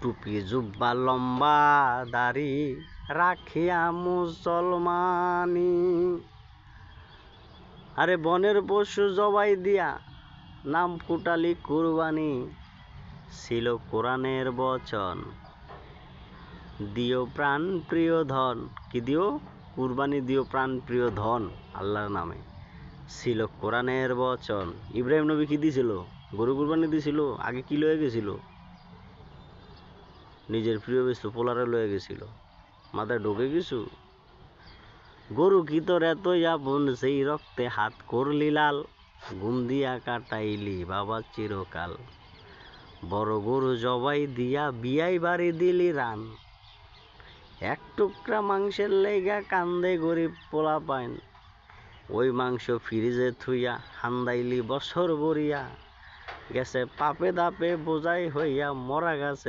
টুপি জুব্বা লম্বা দাড়ি রাখিয়া মুসলমানি। আরে বনের পশু জবাই দিয়া নাম ফুটালি কুরবানি। ছিল কোরআনের বচন, দিও প্রাণ প্রিয় ধন। কি দিও? কুরবানি দিও প্রাণ প্রিয় ধন আল্লাহর নামে। ছিল কোরআনের বচন। ইব্রাহিম নবী কি দিছিল? গরু কুরবানি দিছিল। আগে কি লয়ে গেছিল? নিজের প্রিয় বস্তু পোলারে লয়ে গেছিল। মাথায় ঢোকে কিছু? গরু কি তোর এতই আপন, সেই রক্তে হাত করলি লাল। ঘুম দিয়া কাটাইলি বাবা চিরকাল। বড় গরু জবাই দিয়া বিয়াই বাড়ি দিলি রান। এক টুকরা মাংসের লেগা কান্দে গরিব পোলাপাইন। ওই মাংস ফ্রিজে থুইয়া হান্দাইলি বছর বরিয়া। গেছে পাপে দাপে বোঝাই হইয়া মরা গাছে